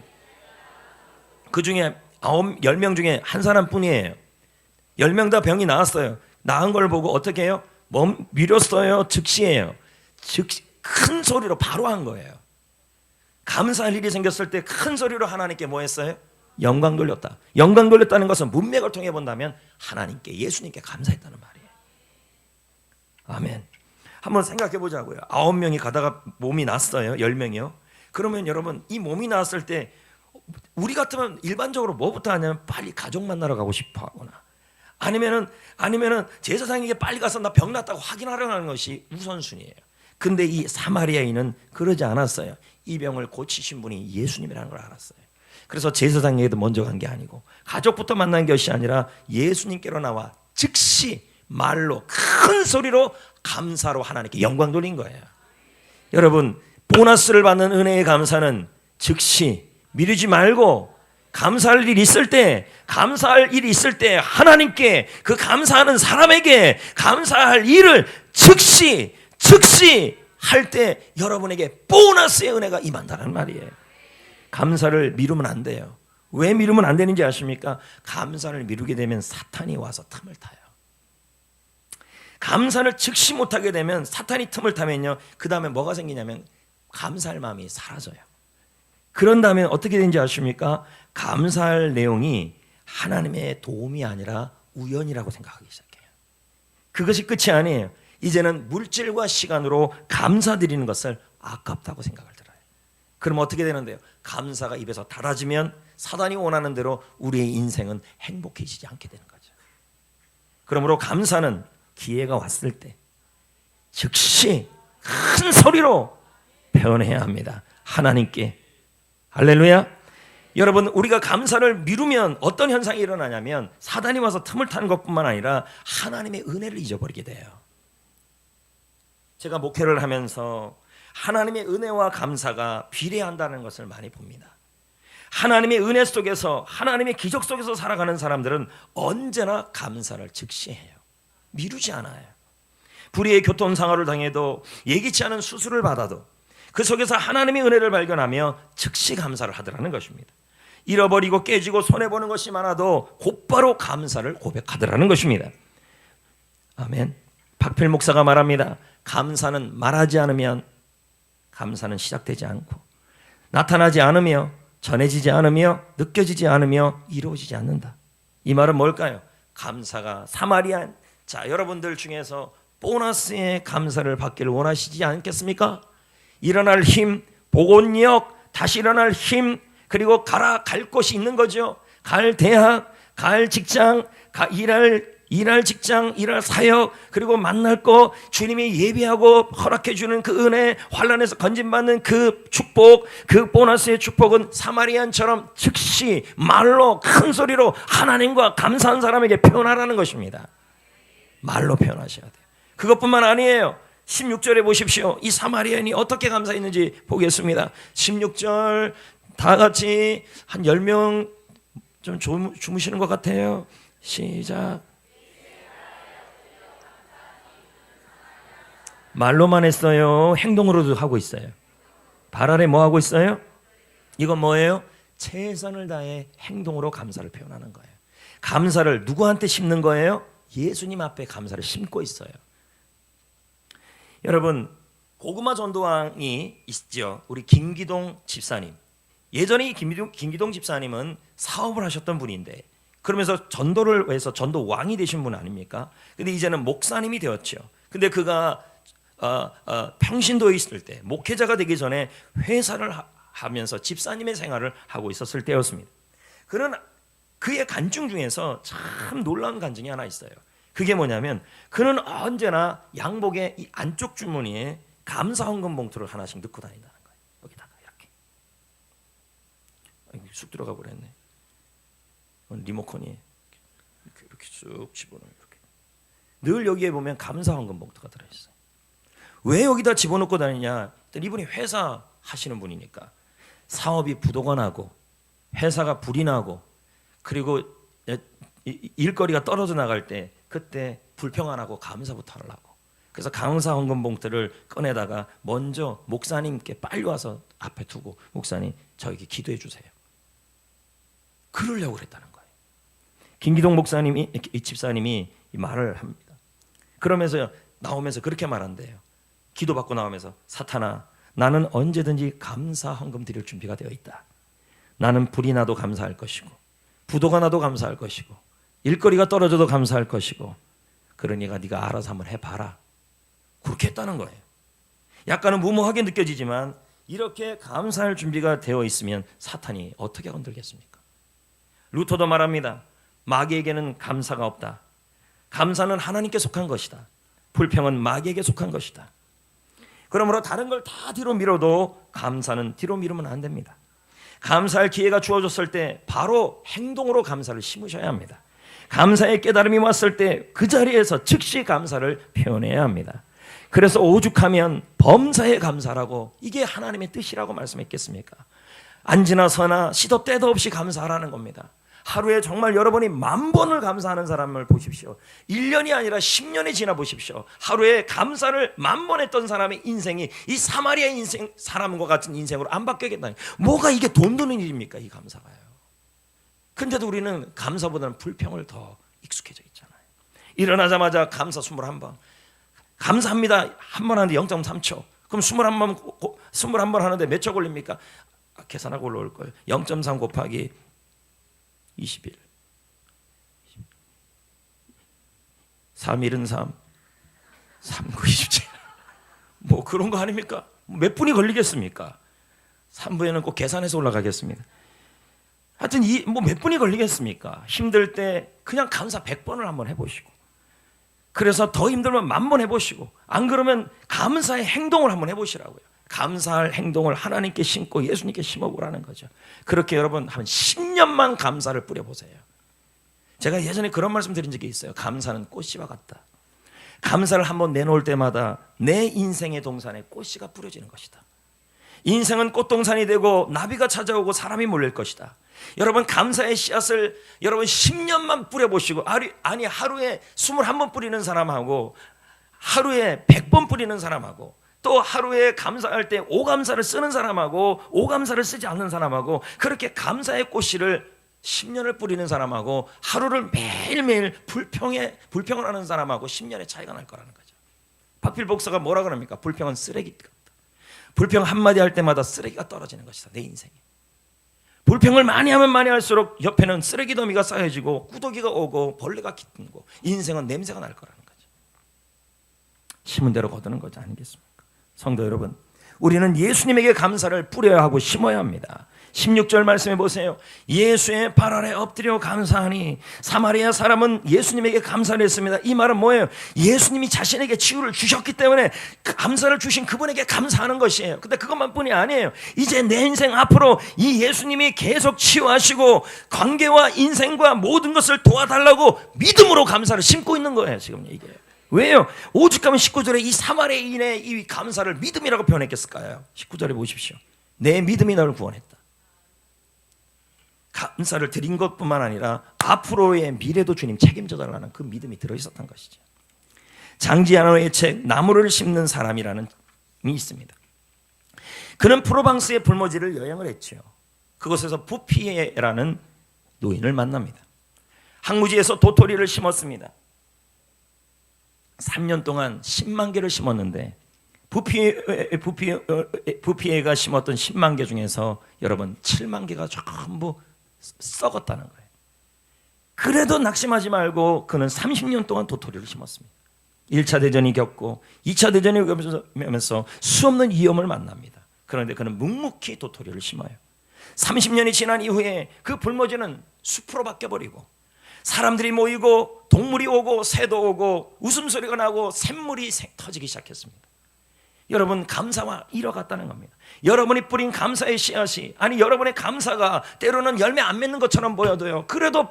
그 중에 10명 중에 한 사람뿐이에요. 10명 다 병이 나았어요. 나은 걸 보고 어떻게 해요? 미뤘어요? 즉시해요. 큰 소리로 바로 한 거예요. 감사할 일이 생겼을 때 큰 소리로 하나님께 뭐 했어요? 영광 돌렸다. 영광 돌렸다는 것은 문맥을 통해 본다면 하나님께, 예수님께 감사했다는 말이에요. 아멘. 한번 생각해 보자고요. 9명이 가다가 몸이 났어요. 10명이요. 그러면 여러분, 이 몸이 나왔을 때 우리 같으면 일반적으로 뭐부터 하냐면 빨리 가족 만나러 가고 싶어 하거나, 아니면은 제사장에게 빨리 가서 나 병 났다고 확인하려는 것이 우선순위예요. 근데 이 사마리아인은 그러지 않았어요. 이 병을 고치신 분이 예수님이라는 걸 알았어요. 그래서 제사장에게도 먼저 간 게 아니고 가족부터 만난 것이 아니라 예수님께로 나와 즉시 말로 큰 소리로 감사로 하나님께 영광 돌린 거예요. 여러분, 보너스를 받는 은혜의 감사는 즉시 미루지 말고, 감사할 일이 있을 때 하나님께, 그 감사하는 사람에게 감사할 일을 즉시 할 때 여러분에게 보너스의 은혜가 임한다는 말이에요. 감사를 미루면 안 돼요. 왜 미루면 안 되는지 아십니까? 감사를 미루게 되면 사탄이 와서 틈을 타요. 감사를 즉시 못하게 되면 사탄이 틈을 타면요, 그 다음에 뭐가 생기냐면 감사할 마음이 사라져요. 그런 다음에 어떻게 되는지 아십니까? 감사할 내용이 하나님의 도움이 아니라 우연이라고 생각하기 시작해요. 그것이 끝이 아니에요. 이제는 물질과 시간으로 감사드리는 것을 아깝다고 생각을 들어요. 그럼 어떻게 되는데요? 감사가 입에서 닫아지면 사단이 원하는 대로 우리의 인생은 행복해지지 않게 되는 거죠. 그러므로 감사는 기회가 왔을 때 즉시 큰 소리로 표현해야 합니다. 하나님께. 할렐루야. 여러분, 우리가 감사를 미루면 어떤 현상이 일어나냐면 사단이 와서 틈을 타는 것뿐만 아니라 하나님의 은혜를 잊어버리게 돼요. 제가 목회를 하면서 하나님의 은혜와 감사가 비례한다는 것을 많이 봅니다. 하나님의 은혜 속에서, 하나님의 기적 속에서 살아가는 사람들은 언제나 감사를 즉시 해요. 미루지 않아요. 불의의 교통사고를 당해도, 예기치 않은 수술을 받아도 그 속에서 하나님의 은혜를 발견하며 즉시 감사를 하더라는 것입니다. 잃어버리고 깨지고 손해보는 것이 많아도 곧바로 감사를 고백하더라는 것입니다. 아멘. 박필 목사가 말합니다. 감사는 말하지 않으면 감사는 시작되지 않고, 나타나지 않으며, 전해지지 않으며, 느껴지지 않으며 이루어지지 않는다. 이 말은 뭘까요? 감사가 사마리안. 자, 여러분들 중에서 보너스의 감사를 받기를 원하시지 않겠습니까? 일어날 힘, 복원력, 다시 일어날 힘, 그리고 갈 곳이 있는 거죠. 갈 대학, 갈 직장, 일할 직장, 일할 사역, 그리고 만날 거, 주님이 예비하고 허락해 주는 그 은혜, 환난에서 건진받는 그 축복, 그 보너스의 축복은 사마리안처럼 즉시 말로 큰 소리로 하나님과 감사한 사람에게 표현하라는 것입니다. 말로 표현하셔야 돼요. 그것뿐만 아니에요. 16절에 보십시오. 이 사마리안이 어떻게 감사했는지 보겠습니다. 16절 다 같이 한 10명 좀 주무시는 것 같아요. 시작. 말로만 했어요? 행동으로도 하고 있어요? 발 아래 뭐 하고 있어요? 이건 뭐예요? 최선을 다해 행동으로 감사를 표현하는 거예요. 감사를 누구한테 심는 거예요? 예수님 앞에 감사를 심고 있어요. 여러분, 고구마 전도왕이 있죠. 우리 김기동 집사님. 예전에 김기동 집사님은 사업을 하셨던 분인데, 그러면서 전도를 해서 전도왕이 되신 분 아닙니까? 근데 이제는 목사님이 되었죠. 근데 그가 평신도에 있을 때, 목회자가 되기 전에 회사를 하면서 집사님의 생활을 하고 있었을 때였습니다. 그런 그의 간증 중에서 참 놀라운 간증이 하나 있어요. 그게 뭐냐면, 그는 언제나 양복의 이 안쪽 주머니에 감사 헌금 봉투를 하나씩 넣고 다닌다는 거예요. 여기다가 이렇게 쑥 들어가 버렸네. 리모컨이 이렇게 쑥 집어넣으면 이렇게. 늘 여기에 보면 감사 헌금 봉투가 들어있어요. 왜 여기다 집어넣고 다니냐? 이분이 회사 하시는 분이니까 사업이 부도가 나고 회사가 불이 나고 그리고 일거리가 떨어져 나갈 때 그때 불평 안 하고 감사부터 하려고. 그래서 감사 헌금 봉투를 꺼내다가 먼저 목사님께 빨리 와서 앞에 두고, 목사님 저에게 기도해 주세요. 그러려고 그랬다는 거예요. 김기동 목사님이, 이 집사님이 이 말을 합니다. 그러면서 나오면서 그렇게 말한대요. 기도받고 나오면서, 사탄아, 나는 언제든지 감사 헌금 드릴 준비가 되어 있다. 나는 불이 나도 감사할 것이고, 부도가 나도 감사할 것이고, 일거리가 떨어져도 감사할 것이고, 그러니까 네가 알아서 한번 해봐라. 그렇게 했다는 거예요. 약간은 무모하게 느껴지지만 이렇게 감사할 준비가 되어 있으면 사탄이 어떻게 건들겠습니까? 루터도 말합니다. 마귀에게는 감사가 없다. 감사는 하나님께 속한 것이다. 불평은 마귀에게 속한 것이다. 그러므로 다른 걸 다 뒤로 미뤄도 감사는 뒤로 미루면 안 됩니다. 감사할 기회가 주어졌을 때 바로 행동으로 감사를 심으셔야 합니다. 감사의 깨달음이 왔을 때 그 자리에서 즉시 감사를 표현해야 합니다. 그래서 오죽하면 범사에 감사라고, 이게 하나님의 뜻이라고 말씀했겠습니까? 앉으나 서나 시도 때도 없이 감사하라는 겁니다. 하루에 정말 여러분이 10,000번을 감사하는 사람을 보십시오. 1년이 아니라 10년이 지나 보십시오. 하루에 감사를 10,000번 했던 사람의 인생이 이 사마리아 인생 사람과 같은 인생으로 안 바뀌겠다니. 뭐가 이게 돈 드는 일입니까? 이 감사가요. 근데도 우리는 감사보다는 불평을 더 익숙해져 있잖아요. 일어나자마자 감사 21번. 감사합니다. 한 번 하는데 0.3초. 그럼 21번 하는데 몇 초 걸립니까? 계산하고 올라올 거예요. 0.3 곱하기 21 3일은 3 3, 9, 27 뭐 그런 거 아닙니까? 몇 분이 걸리겠습니까? 3부에는 꼭 계산해서 올라가겠습니다. 하여튼 뭐 몇 분이 걸리겠습니까? 힘들 때 그냥 감사 100번을 한번 해보시고, 그래서 더 힘들면 10,000번 해보시고, 안 그러면 감사의 행동을 한번 해보시라고요. 감사할 행동을 하나님께 심고 예수님께 심어보라는 거죠. 그렇게 여러분 한 10년만 감사를 뿌려보세요. 제가 예전에 그런 말씀 드린 적이 있어요. 감사는 꽃씨와 같다. 감사를 한번 내놓을 때마다 내 인생의 동산에 꽃씨가 뿌려지는 것이다. 인생은 꽃동산이 되고 나비가 찾아오고 사람이 몰릴 것이다. 여러분 감사의 씨앗을 여러분 10년만 뿌려보시고, 아니 하루에 21번 뿌리는 사람하고 하루에 100번 뿌리는 사람하고, 또 하루에 감사할 때 오감사를 쓰는 사람하고 오감사를 쓰지 않는 사람하고, 그렇게 감사의 꽃씨를 10년을 뿌리는 사람하고 하루를 매일매일 불평을 하는 사람하고 10년의 차이가 날 거라는 거죠. 박필 목사가 뭐라 그럽니까? 불평은 쓰레기 같다. 불평 한마디 할 때마다 쓰레기가 떨어지는 것이다. 내 인생에. 불평을 많이 하면 많이 할수록 옆에는 쓰레기 더미가 쌓여지고 꾸더기가 오고 벌레가 깃들고 인생은 냄새가 날 거라는 거죠. 심은 대로 거두는 거지 아니겠습니까? 성도 여러분, 우리는 예수님에게 감사를 뿌려야 하고 심어야 합니다. 16절 말씀해 보세요. 예수의 발 아래 엎드려 감사하니 사마리아 사람은 예수님에게 감사를 했습니다. 이 말은 뭐예요? 예수님이 자신에게 치유를 주셨기 때문에 감사를 주신 그분에게 감사하는 것이에요. 근데 그것만 뿐이 아니에요. 이제 내 인생 앞으로 이 예수님이 계속 치유하시고 관계와 인생과 모든 것을 도와달라고 믿음으로 감사를 심고 있는 거예요. 지금 이게 왜요? 오죽하면 19절에 이 사마리아인의 이 감사를 믿음이라고 표현했겠을까요? 19절에 보십시오. 내 믿음이 너를 구원했다. 감사를 드린 것뿐만 아니라 앞으로의 미래도 주님 책임져 달라는 그 믿음이 들어있었던 것이죠. 장지아노의 책 나무를 심는 사람이라는 이 있습니다. 그는 프로방스의 불모지를 여행을 했죠. 그곳에서 부피에라는 노인을 만납니다. 항무지에서 도토리를 심었습니다. 3년 동안 10만 개를 심었는데 부피에가 심었던 10만 개 중에서 여러분 7만 개가 전부 썩었다는 거예요. 그래도 낙심하지 말고 그는 30년 동안 도토리를 심었습니다. 1차 대전이 겪고 2차 대전이 오면서 수없는 위험을 만납니다. 그런데 그는 묵묵히 도토리를 심어요. 30년이 지난 이후에 그 불모지는 숲으로 바뀌어버리고 사람들이 모이고 동물이 오고 새도 오고 웃음소리가 나고 샘물이 터지기 시작했습니다. 여러분 감사와 이뤄갔다는 겁니다. 여러분이 뿌린 감사의 씨앗이, 아니 여러분의 감사가 때로는 열매 안 맺는 것처럼 보여도요, 그래도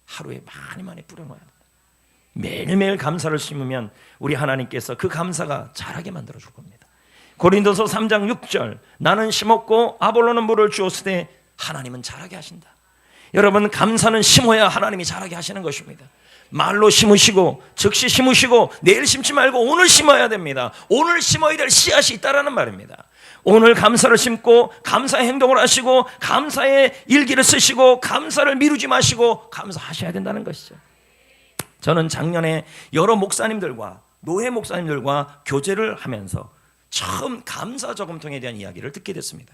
하루에 많이 뿌려놔야 돼요. 매일매일 감사를 심으면 우리 하나님께서 그 감사가 자라게 만들어 줄 겁니다. 고린도서 3장 6절 나는 심었고 아볼로는 물을 주었으되 하나님은 자라게 하신다. 여러분 감사는 심어야 하나님이 자라게 하시는 것입니다. 말로 심으시고 즉시 심으시고 내일 심지 말고 오늘 심어야 됩니다. 오늘 심어야 될 씨앗이 있다라는 말입니다. 오늘 감사를 심고 감사의 행동을 하시고 감사의 일기를 쓰시고 감사를 미루지 마시고 감사하셔야 된다는 것이죠. 저는 작년에 여러 목사님들과 노회 목사님들과 교제를 하면서 처음 감사 저금통에 대한 이야기를 듣게 됐습니다.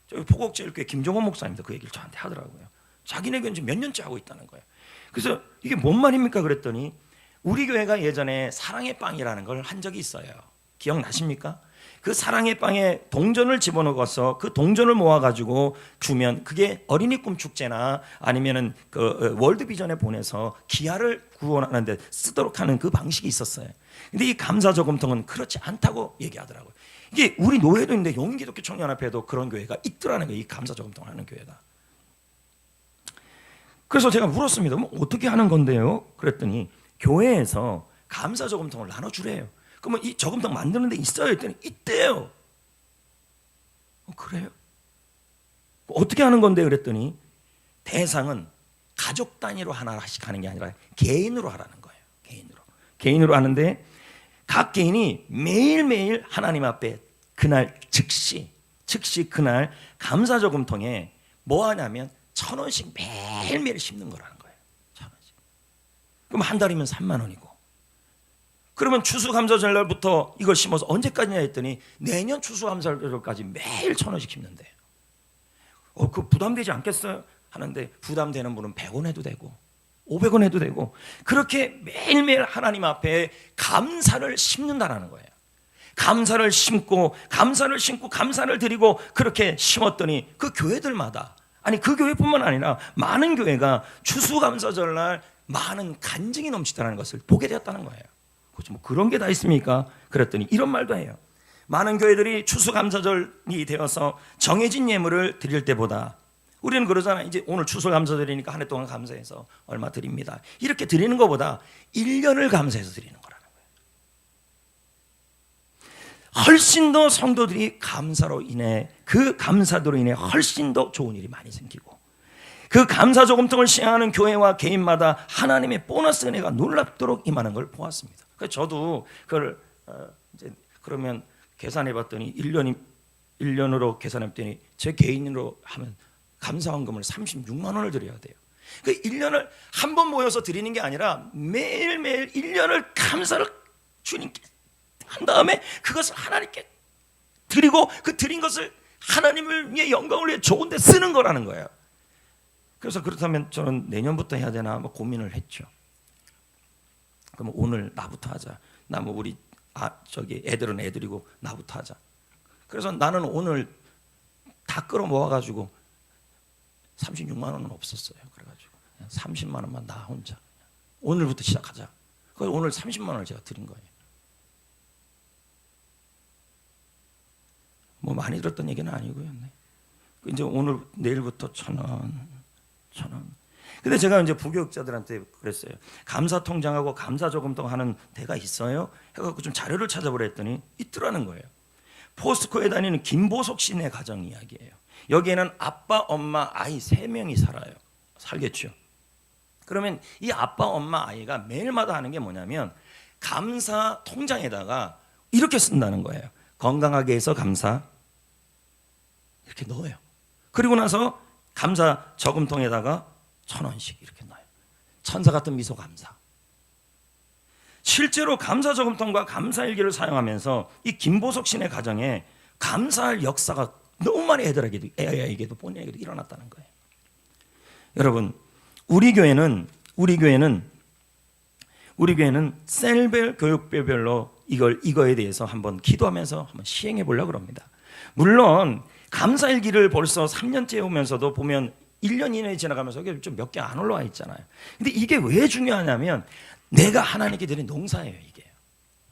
저희 포곡제일교회 김종원 목사님도 그 얘기를 저한테 하더라고요. 자기네 교회는 지금 몇 년째 하고 있다는 거예요. 그래서 이게 뭔 말입니까 그랬더니 우리 교회가 예전에 사랑의 빵이라는 걸 한 적이 있어요. 기억나십니까? 그 사랑의 빵에 동전을 집어넣어서 그 동전을 모아가지고 주면 그게 어린이 꿈 축제나 아니면은 그 월드비전에 보내서 기아를 구원하는데 쓰도록 하는 그 방식이 있었어요. 근데 이 감사 저금통은 그렇지 않다고 얘기하더라고요. 이게 우리 노회도 있는데 용인기독교 청년합회도 그런 교회가 있더라는 거예요. 이 감사 저금통 하는 교회가. 그래서 제가 물었습니다. 뭐 어떻게 하는 건데요? 그랬더니 교회에서 감사 저금통을 나눠주래요. 그러면 이 저금통 만드는 데 있어요? 했더니 있대요. 그래요? 어떻게 하는 건데? 그랬더니 대상은 가족 단위로 하나씩 하는 게 아니라 개인으로 하라는 거예요. 개인으로 하는데 각 개인이 매일매일 하나님 앞에 그날 즉시 그날 감사 저금통에 뭐 하냐면 1,000원씩 매일매일 심는 거라는 거예요. 1,000원씩. 그럼 한 달이면 3만 원이고 그러면 추수감사절날부터 이걸 심어서 언제까지냐 했더니 내년 추수감사절까지 매일 1,000원씩 심는데요. 그 부담되지 않겠어요? 하는데 부담되는 분은 100원 해도 되고 500원 해도 되고 그렇게 매일매일 하나님 앞에 감사를 심는다라는 거예요. 감사를 심고 감사를 드리고 그렇게 심었더니 그 교회들마다, 아니 그 교회뿐만 아니라 많은 교회가 추수감사절날 많은 간증이 넘치다는 것을 보게 되었다는 거예요. 그렇죠, 뭐 그런 게 다 있습니까? 그랬더니 이런 말도 해요. 많은 교회들이 추수감사절이 되어서 정해진 예물을 드릴 때보다, 우리는 그러잖아요. 이제 오늘 추수감사절이니까 한 해 동안 감사해서 얼마 드립니다, 이렇게 드리는 것보다 1년을 감사해서 드리는 거라는 거예요. 훨씬 더 성도들이 감사로 인해, 그 감사도로 인해 훨씬 더 좋은 일이 많이 생기고, 그 감사 저금통을 시행하는 교회와 개인마다 하나님의 보너스 은혜가 놀랍도록 임하는 걸 보았습니다. 그래서 저도 그걸 이제 그러면 계산해 봤더니 1년으로 계산해 봤더니 제 개인으로 하면 감사원금을 36만 원을 드려야 돼요. 그 1년을 한 번 모여서 드리는 게 아니라 매일매일 1년을 감사를 주님께 한 다음에 그것을 하나님께 드리고 그 드린 것을 하나님을 위해 영광을 위해 좋은 데 쓰는 거라는 거예요. 그래서 그렇다면 저는 내년부터 해야 되나 뭐 고민을 했죠. 그럼 오늘 나부터 하자. 나 뭐 우리 저기 애들은 애들이고 나부터 하자. 그래서 나는 오늘 다 끌어 모아가지고 36만 원은 없었어요. 그래가지고 30만 원만 나 혼자 오늘부터 시작하자. 그래서 오늘 30만 원을 제가 드린 거예요. 뭐 많이 들었던 얘기는 아니고요. 네. 이제 오늘 내일부터 1,000원. 근데 제가 이제 부교육자들한테 그랬어요. 감사 통장하고 감사 저금통 하는 데가 있어요? 해갖고 좀 자료를 찾아보라 했더니 있더라는 거예요. 포스코에 다니는 김보석 씨네 가정 이야기예요. 여기에는 아빠, 엄마, 아이 3명이 살겠죠. 그러면 이 아빠, 엄마, 아이가 매일마다 하는 게 뭐냐면 감사 통장에다가 이렇게 쓴다는 거예요. 건강하게 해서 감사, 이렇게 넣어요. 그리고 나서 감사 저금통에다가 1,000원씩 이렇게 넣어요. 천사 같은 미소 감사. 실제로 감사 저금통과 감사일기를 사용하면서 이 김보석 씨네 가정에 감사할 역사가 너무 많이 애들에게도 본인에게도 일어났다는 거예요. 여러분, 우리 교회는 셀별 교육별로 이거에 대해서 한번 기도하면서 한번 시행해 보려고 합니다. 물론 감사일기를 벌써 3년째 오면서도 보면 1년 이내에 지나가면서 이게 좀 몇 개 안 올라와 있잖아요. 근데 이게 왜 중요하냐면 내가 하나님께 드린 농사예요, 이게.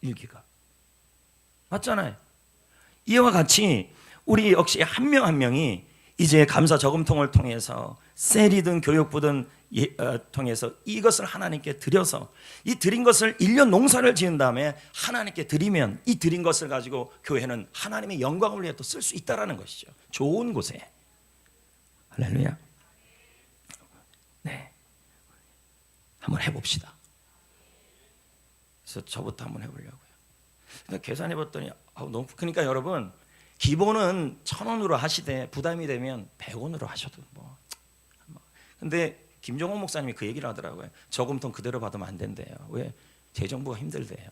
일기가. 맞잖아요. 이와 같이 우리 역시 한 명 한 명이 이제 감사 저금통을 통해서 셀이든 교육부든 통해서 이것을 하나님께 드려서 이 드린 것을 1년 농사를 지은 다음에 하나님께 드리면 이 드린 것을 가지고 교회는 하나님의 영광을 위해 또 쓸 수 있다라는 것이죠. 좋은 곳에. 할렐루야. 네, 한번 해봅시다. 그래서 저부터 한번 해보려고요. 근데 계산해봤더니 너무, 그러니까 여러분 기본은 1,000원으로 하시되 부담이 되면 100원으로 하셔도 뭐. 근데 김종호 목사님이 그 얘기를 하더라고요. 저금통 그대로 받으면 안 된대요. 왜? 재정부가 힘들대요.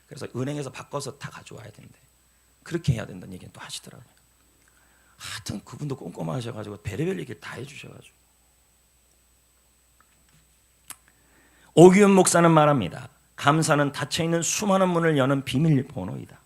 그래서 은행에서 바꿔서 다 가져와야 된대. 그렇게 해야 된다는 얘기는 또 하시더라고요. 하여튼 그분도 꼼꼼하셔가지고 별의별 얘기를 다 해주셔가지고. 오기훈 목사는 말합니다. 감사는 닫혀있는 수많은 문을 여는 비밀번호이다.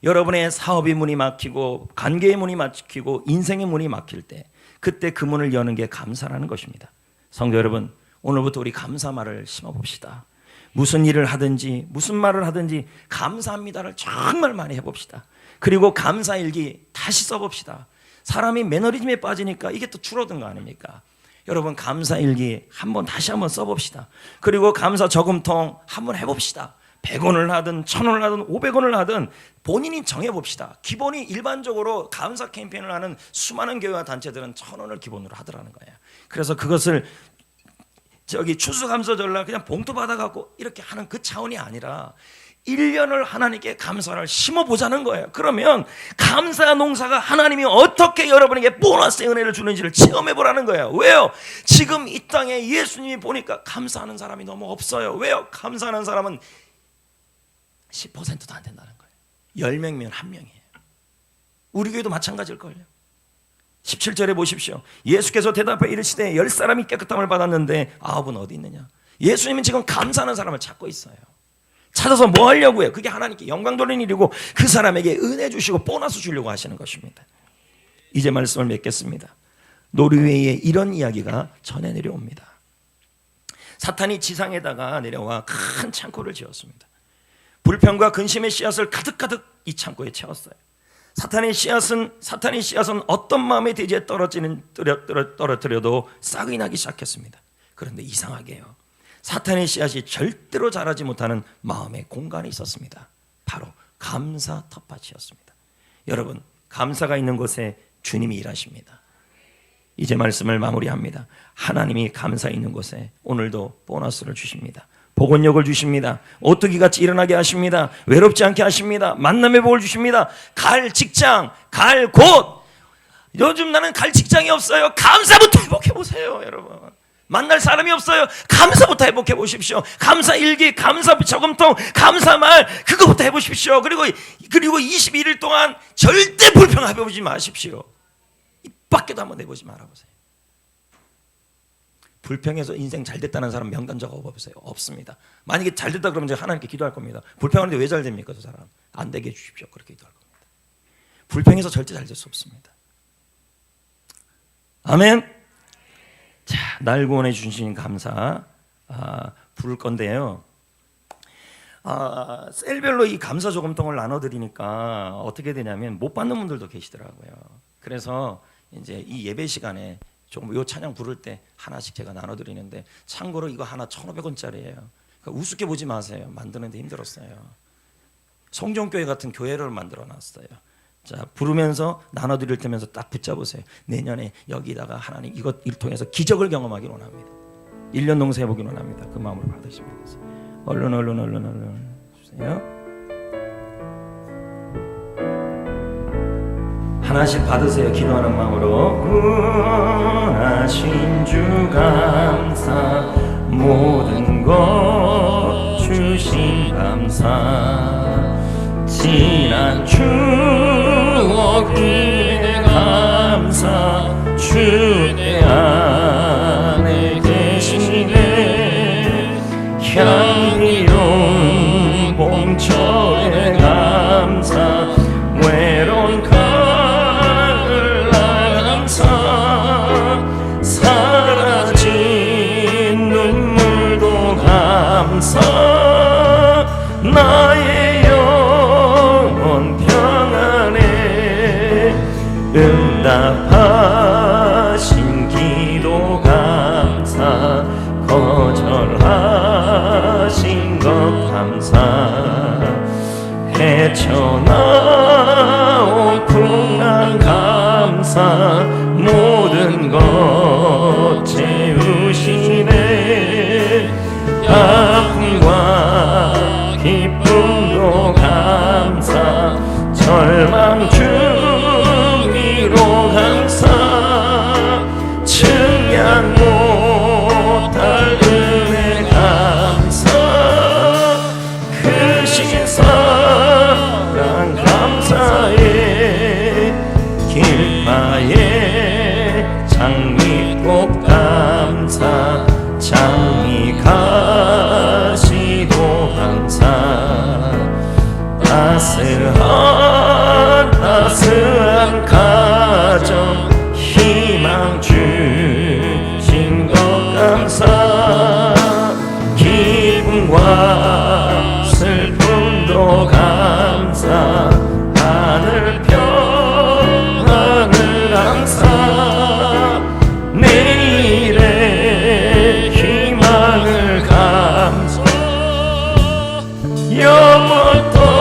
여러분의 사업의 문이 막히고 관계의 문이 막히고 인생의 문이 막힐 때 그때 그 문을 여는 게 감사라는 것입니다. 성도 여러분, 오늘부터 우리 감사 말을 심어봅시다. 무슨 일을 하든지 무슨 말을 하든지 감사합니다를 정말 많이 해봅시다. 그리고 감사일기 다시 써봅시다. 사람이 매너리즘에 빠지니까 이게 또 줄어든 거 아닙니까? 여러분 감사일기 다시 한번 써봅시다. 그리고 감사 저금통 한번 해봅시다. 100원을 하든 1,000원을 하든 500원을 하든 본인이 정해봅시다. 기본이 일반적으로 감사 캠페인을 하는 수많은 교회와 단체들은 1,000원을 기본으로 하더라는 거예요. 그래서 그것을 추수감사절날 그냥 봉투 받아갖고 이렇게 하는 그 차원이 아니라 1년을 하나님께 감사를 심어보자는 거예요. 그러면 감사 농사가 하나님이 어떻게 여러분에게 보너스의 은혜를 주는지를 체험해보라는 거예요. 왜요? 지금 이 땅에 예수님이 보니까 감사하는 사람이 너무 없어요. 왜요? 감사하는 사람은 10%도 안 된다는 거예요. 10명이면 1명이에요. 우리 교회도 마찬가지일걸요. 17절에 보십시오. 예수께서 대답해 이르시되 10사람이 깨끗함을 받았는데 9은 어디 있느냐. 예수님은 지금 감사하는 사람을 찾고 있어요. 찾아서 뭐 하려고 해요? 그게 하나님께 영광 돌리는 일이고 그 사람에게 은혜 주시고 보너스 주려고 하시는 것입니다. 이제 말씀을 맺겠습니다. 노르웨이에 이런 이야기가 전해 내려옵니다. 사탄이 지상에다가 내려와 큰 창고를 지었습니다. 불평과 근심의 씨앗을 가득가득 이 창고에 채웠어요. 사탄의 씨앗은 어떤 마음의 대지에 떨어뜨려도 싹이 나기 시작했습니다. 그런데 이상하게요, 사탄의 씨앗이 절대로 자라지 못하는 마음의 공간이 있었습니다. 바로 감사 텃밭이었습니다. 여러분, 감사가 있는 곳에 주님이 일하십니다. 이제 말씀을 마무리합니다. 하나님이 감사 있는 곳에 오늘도 보너스를 주십니다. 복원력을 주십니다. 오뚜기같이 일어나게 하십니다. 외롭지 않게 하십니다. 만남의 복을 주십니다. 갈 직장, 갈 곳. 요즘 나는 갈 직장이 없어요. 감사부터 회복해보세요, 여러분. 만날 사람이 없어요. 감사부터 회복해 보십시오. 감사 일기, 감사 저금통, 감사말 그거부터 해보십시오. 그리고 21일 동안 절대 불평해보지 마십시오. 입 밖에도 한번 내보지 말아보세요. 불평해서 인생 잘 됐다는 사람 명단 적어보세요. 없습니다. 만약에 잘 됐다 그러면 제가 하나님께 기도할 겁니다. 불평하는데 왜 잘 됩니까? 저 사람 안 되게 해주십시오. 그렇게 기도할 겁니다. 불평해서 절대 잘 될 수 없습니다. 아멘. 자, 날 구원해 주신 감사 부를 건데요. 셀별로 이 감사 저금통을 나눠드리니까 어떻게 되냐면 못 받는 분들도 계시더라고요. 그래서 이제 이 예배 시간에 조금 요 찬양 부를 때 하나씩 제가 나눠드리는데, 참고로 이거 하나 1,500원짜리예요. 그러니까 우습게 보지 마세요. 만드는데 힘들었어요. 성전교회 같은 교회를 만들어놨어요. 자, 부르면서 나눠드릴 때면서 딱 붙잡으세요. 내년에 여기다가 하나님 이것 일 통해서 기적을 경험하기를 원합니다. 1년 농사해 보기를 원합니다. 그 마음으로 받으시면 되겠어요. 얼른 주세요. 하나씩 받으세요. 기도하는 마음으로. 구원하신 주 감사, 모든 것 주신 감사, 지난 추억이 감사, 주의 안에 계시네. 향기로운 봄철의 감사, 외로운 가을 감사, 사라진 눈물도 감사, 나의 영혼 평안에 응답하신 기도 감사, 거절하신 것 감사, 헤쳐나온 풍랑 감사, 모든 것 채우시네. 아픔과 기쁨도 감사, 절망 중위로 감사, 측량 못할 은혜 감사, 크신 사랑 감사해. 길가에 장미꽃 감사, 장미 가시도 감사, 따스한 가정 희망 주신 것 감사, 기쁨과 슬픔도 감사, 하늘 평안을 감사, 내일의 희망을 감사, 영원토록